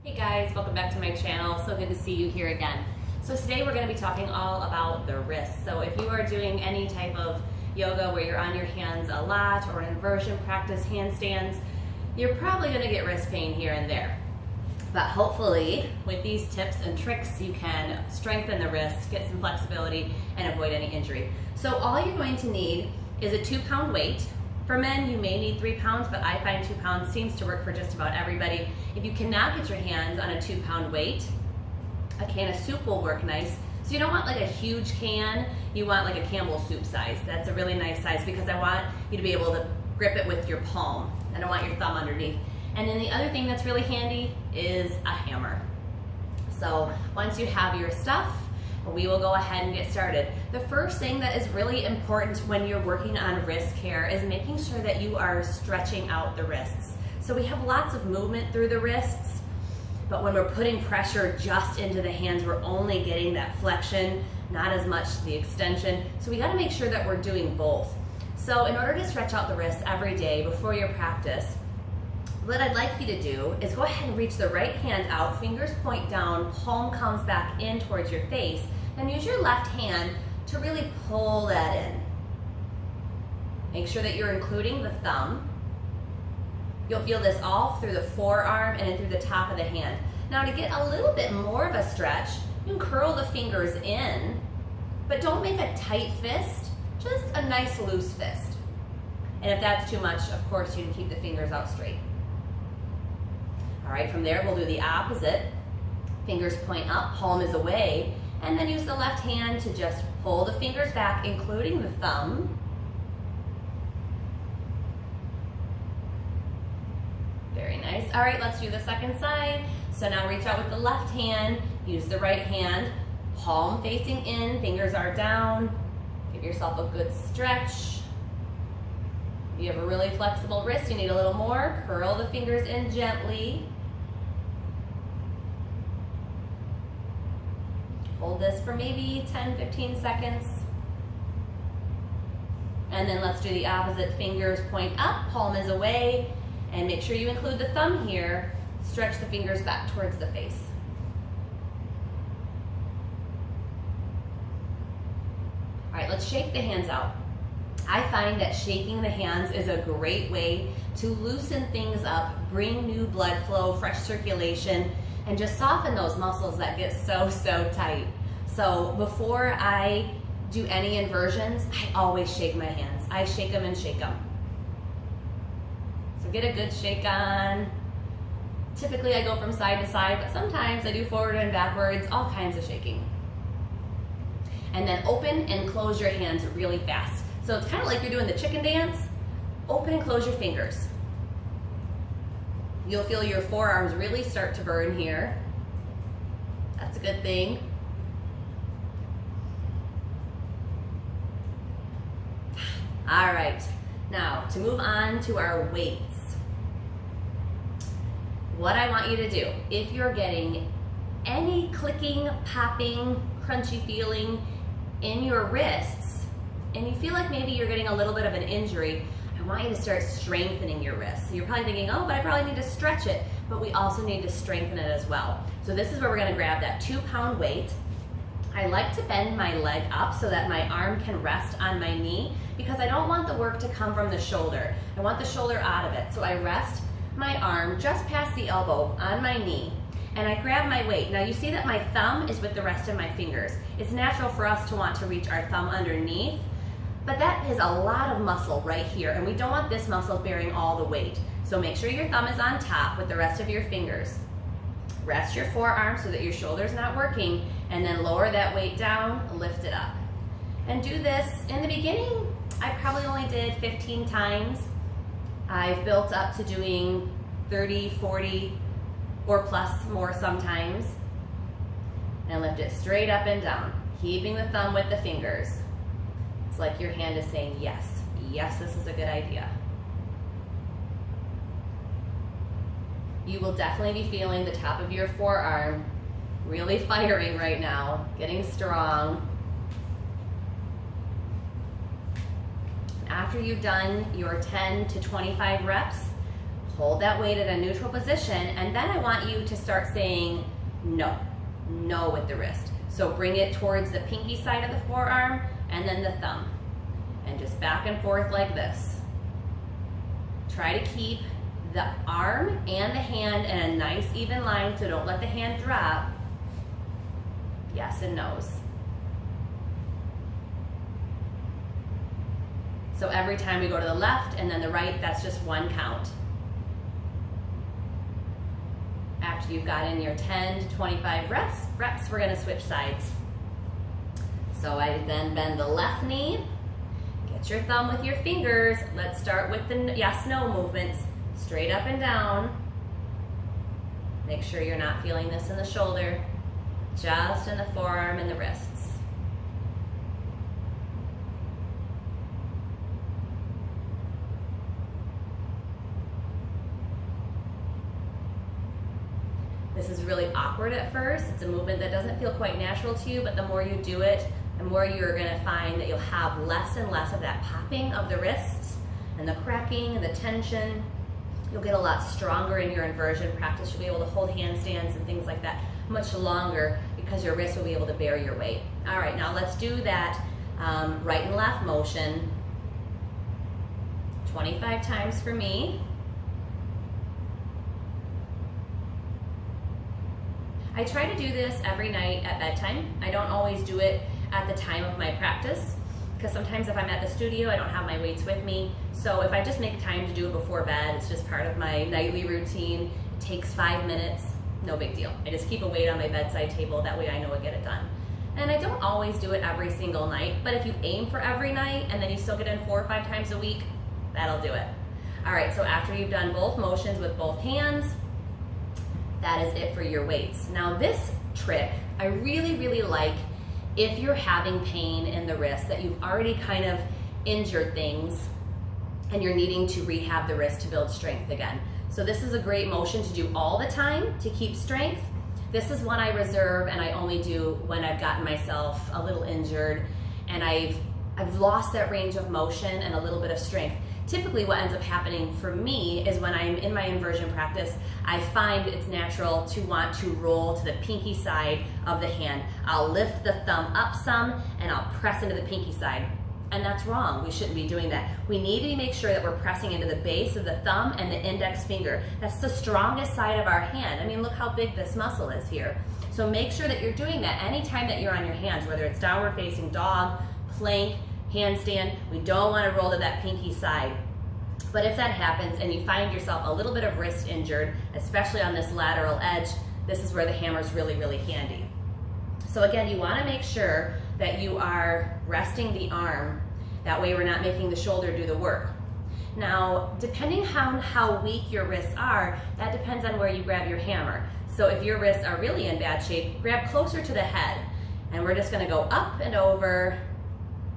Hey guys, welcome back to my channel. So good to see you here again. So today we're going to be talking all about the wrists. So if you are doing any type of yoga where you're on your hands a lot or inversion practice, handstands, you're probably going to get wrist pain here and there. But hopefully with these tips and tricks you can strengthen the wrist, get some flexibility, and avoid any injury. So all you're going to need is a 2-pound weight. For men, you may need 3 pounds, but I find 2 pounds seems to work for just about everybody. If you cannot get your hands on a 2-pound weight, a can of soup will work nice. So you don't want like a huge can, you want like a Campbell soup size. That's a really nice size because I want you to be able to grip it with your palm. I don't want your thumb underneath. And then the other thing that's really handy is a hammer. So once you have your stuff, we will go ahead and get started. The first thing that is really important when you're working on wrist care is making sure that you are stretching out the wrists. So we have lots of movement through the wrists, but when we're putting pressure just into the hands, we're only getting that flexion, not as much the extension. So we gotta make sure that we're doing both. So in order to stretch out the wrists every day before your practice, what I'd like you to do is go ahead and reach the right hand out, fingers point down, palm comes back in towards your face, then use your left hand to really pull that in. Make sure that you're including the thumb. You'll feel this all through the forearm and then through the top of the hand. Now to get a little bit more of a stretch, you can curl the fingers in, but don't make a tight fist, just a nice loose fist. And if that's too much, of course, you can keep the fingers out straight. All right, from there, we'll do the opposite. Fingers point up, palm is away, and then use the left hand to just pull the fingers back, including the thumb. Very nice. All right, let's do the second side. So now reach out with the left hand, use the right hand, palm facing in, fingers are down. Give yourself a good stretch. If you have a really flexible wrist, you need a little more. Curl the fingers in gently. Hold this for maybe 10-15 seconds. And then let's do the opposite. Fingers point up, palm is away, and make sure you include the thumb here. Stretch the fingers back towards the face. All right, let's shake the hands out. I find that shaking the hands is a great way to loosen things up, bring new blood flow, fresh circulation, and just soften those muscles that get so tight. So before I do any inversions, I always shake my hands. I shake them and shake them. So get a good shake on. Typically I go from side to side, but sometimes I do forward and backwards, all kinds of shaking. And then open and close your hands really fast. So it's kind of like you're doing the chicken dance. Open and close your fingers. You'll feel your forearms really start to burn here. That's a good thing. All right, now to move on to our weights. What I want you to do, if you're getting any clicking, popping, crunchy feeling in your wrists, and you feel like maybe you're getting a little bit of an injury, I want you to start strengthening your wrists. So you're probably thinking, oh, but I probably need to stretch it, but we also need to strengthen it as well. So this is where we're gonna grab that 2-pound weight. I like to bend my leg up so that my arm can rest on my knee because I don't want the work to come from the shoulder. I want the shoulder out of it. So I rest my arm just past the elbow on my knee and I grab my weight. Now you see that my thumb is with the rest of my fingers. It's natural for us to want to reach our thumb underneath, but that is a lot of muscle right here, and we don't want this muscle bearing all the weight. So make sure your thumb is on top with the rest of your fingers. Rest your forearm so that your shoulder's not working, and then lower that weight down, lift it up. And do this, in the beginning, I probably only did 15 times. I've built up to doing 30, 40, or plus more sometimes. And lift it straight up and down, keeping the thumb with the fingers. It's like your hand is saying, yes, yes, this is a good idea. You will definitely be feeling the top of your forearm really firing right now, getting strong. After you've done your 10 to 25 reps, Hold that weight at a neutral position, and then I want you to start saying no. No with the wrist. So bring it towards the pinky side of the forearm and then the thumb. And just back and forth like this. Try to keep the arm and the hand in a nice even line, so don't let the hand drop. Yes and no's. So every time we go to the left and then the right, that's just one count. After you've got in your 10 to 25 reps, we're gonna switch sides. So I then bend the left knee, get your thumb with your fingers. Let's start with the yes, no movements, straight up and down. Make sure you're not feeling this in the shoulder, just in the forearm and the wrists. This is really awkward at first. It's a movement that doesn't feel quite natural to you, but the more you do it, the more you're gonna find that you'll have less and less of that popping of the wrists and the cracking and the tension. You'll get a lot stronger in your inversion practice. You'll be able to hold handstands and things like that much longer because your wrists will be able to bear your weight. All right, now let's do that right and left motion 25 times for me. I try to do this every night at bedtime. I don't always do it at the time of my practice because sometimes if I'm at the studio, I don't have my weights with me. So if I just make time to do it before bed, it's just part of my nightly routine. It takes 5 minutes, no big deal. I just keep a weight on my bedside table, that way I know I get it done. And I don't always do it every single night, but if you aim for every night and then you still get in 4 or 5 times a week, that'll do it. All right, so after you've done both motions with both hands, that is it for your weights. Now this trick, I really, really like if you're having pain in the wrist, that you've already kind of injured things and you're needing to rehab the wrist to build strength again. So this is a great motion to do all the time to keep strength. This is one I reserve and I only do when I've gotten myself a little injured and I've lost that range of motion and a little bit of strength. Typically what ends up happening for me is when I'm in my inversion practice, I find it's natural to want to roll to the pinky side of the hand. I'll lift the thumb up some and I'll press into the pinky side. And that's wrong, we shouldn't be doing that. We need to make sure that we're pressing into the base of the thumb and the index finger. That's the strongest side of our hand. I mean, look how big this muscle is here. So make sure that you're doing that anytime that you're on your hands, whether it's downward facing dog, plank, handstand. We don't want to roll to that pinky side. But if that happens and you find yourself a little bit of wrist injured, especially on this lateral edge, this is where the hammer is really, really handy. So again, you want to make sure that you are resting the arm. That way we're not making the shoulder do the work. Now, depending on how weak your wrists are, that depends on where you grab your hammer. So if your wrists are really in bad shape, grab closer to the head. And we're just going to go up and over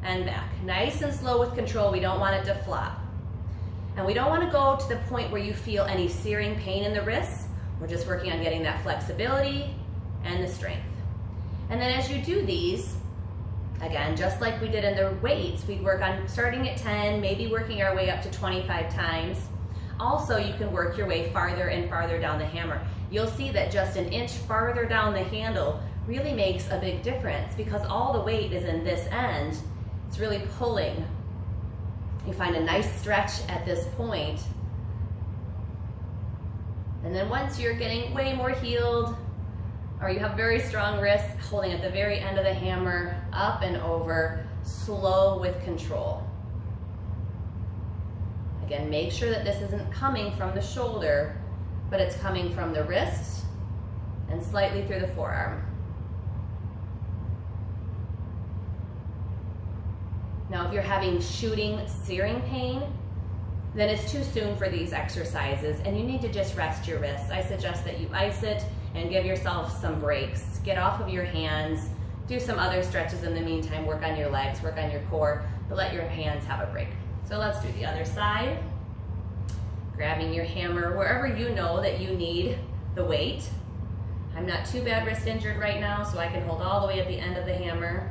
and back. Nice and slow with control. We don't want it to flop. And we don't want to go to the point where you feel any searing pain in the wrists. We're just working on getting that flexibility and the strength. And then as you do these, again, just like we did in the weights, we work on starting at 10, maybe working our way up to 25 times. Also, you can work your way farther and farther down the hammer. You'll see that just an inch farther down the handle really makes a big difference because all the weight is in this end. It's really pulling. You find a nice stretch at this point. And then once you're getting way more healed, or you have very strong wrists, holding at the very end of the hammer, up and over, slow with control. Again, make sure that this isn't coming from the shoulder, but it's coming from the wrist and slightly through the forearm. Now, if you're having shooting, searing pain, then it's too soon for these exercises and you need to just rest your wrists. I suggest that you ice it and give yourself some breaks. Get off of your hands, do some other stretches in the meantime, work on your legs, work on your core, but let your hands have a break. So let's do the other side. Grabbing your hammer wherever you know that you need the weight. I'm not too bad wrist injured right now, so I can hold all the way at the end of the hammer.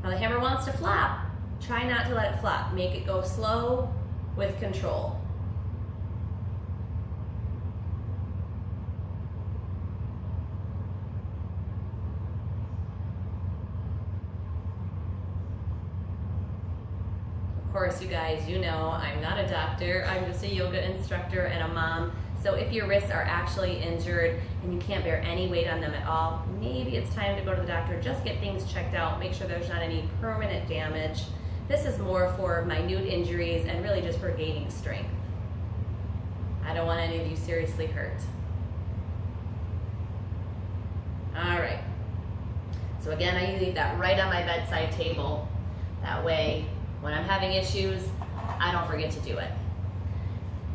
Now the hammer wants to flop. Try not to let it flop. Make it go slow with control. Of course, you guys, you know I'm not a doctor. I'm just a yoga instructor and a mom. So if your wrists are actually injured and you can't bear any weight on them at all, maybe it's time to go to the doctor, just get things checked out, make sure there's not any permanent damage. This is more for minute injuries and really just for gaining strength. I don't want any of you seriously hurt. All right. So again, I leave that right on my bedside table. That way, when I'm having issues, I don't forget to do it.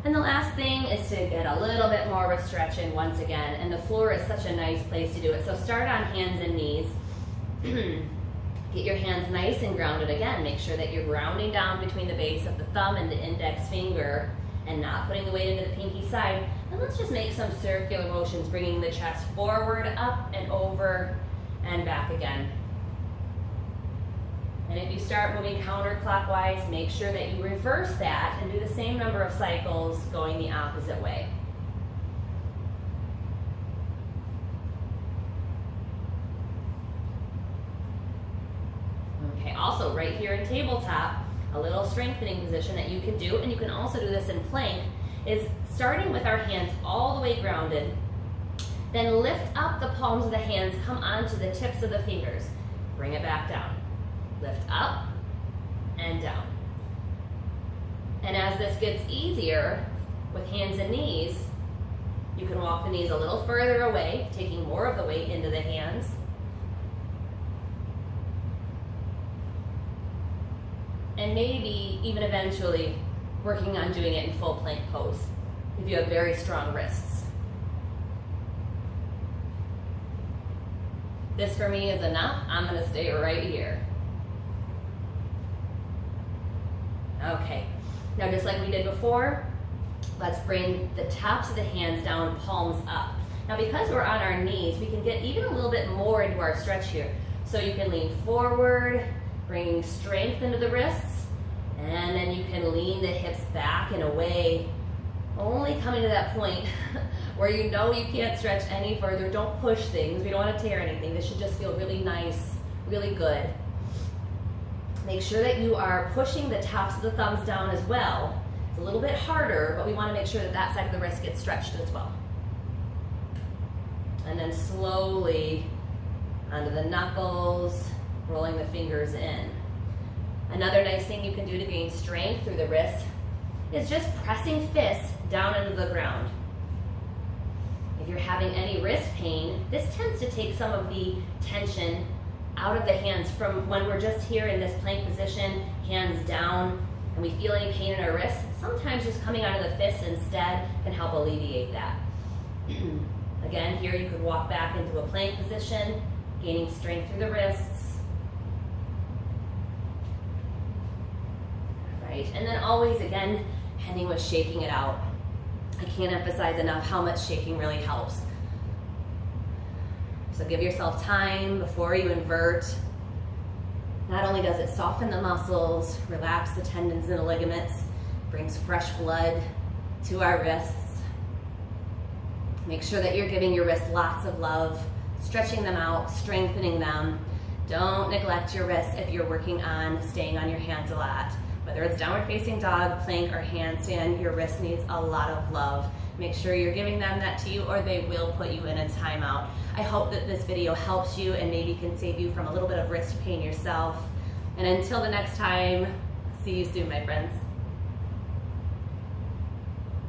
And the last thing is to get a little bit more of a stretch in once again, and the floor is such a nice place to do it. So start on hands and knees. Get your hands nice and grounded again. Make sure that you're grounding down between the base of the thumb and the index finger and not putting the weight into the pinky side. And let's just make some circular motions, bringing the chest forward, up and over and back again. And if you start moving counterclockwise, make sure that you reverse that and do the same number of cycles going the opposite way. Okay, also right here in tabletop, a little strengthening position that you can do, and you can also do this in plank, is starting with our hands all the way grounded, then lift up the palms of the hands, come onto the tips of the fingers, bring it back down. Lift up and down. And as this gets easier with hands and knees, you can walk the knees a little further away, taking more of the weight into the hands. And maybe even eventually working on doing it in full plank pose if you have very strong wrists. This for me is enough. I'm going to stay right here. Okay, now just like we did before, let's bring the tops of the hands down, palms up. Now because we're on our knees, we can get even a little bit more into our stretch here. So you can lean forward, bringing strength into the wrists, and then you can lean the hips back and away, only coming to that point where you know you can't stretch any further. Don't push things. We don't want to tear anything. This should just feel really nice, really good. Make sure that you are pushing the tops of the thumbs down as well. It's a little bit harder, but we want to make sure that that side of the wrist gets stretched as well. And then slowly onto the knuckles, rolling the fingers in. Another nice thing you can do to gain strength through the wrist is just pressing fists down into the ground. If you're having any wrist pain, this tends to take some of the tension out of the hands from when we're just here in this plank position, hands down, and we feel any pain in our wrists. Sometimes just coming out of the fists instead can help alleviate that. Again, here you could walk back into a plank position, gaining strength through the wrists. Right, and then always, again, ending with shaking it out. I can't emphasize enough how much shaking really helps. So give yourself time before you invert. Not only does it soften the muscles, relax the tendons and the ligaments, brings fresh blood to our wrists. Make sure that you're giving your wrists lots of love, stretching them out, strengthening them. Don't neglect your wrists if you're working on staying on your hands a lot. Whether it's downward facing dog, plank, or handstand, your wrist needs a lot of love. Make sure you're giving them that to you or they will put you in a timeout. I hope that this video helps you and maybe can save you from a little bit of wrist pain yourself. And until the next time, see you soon, my friends.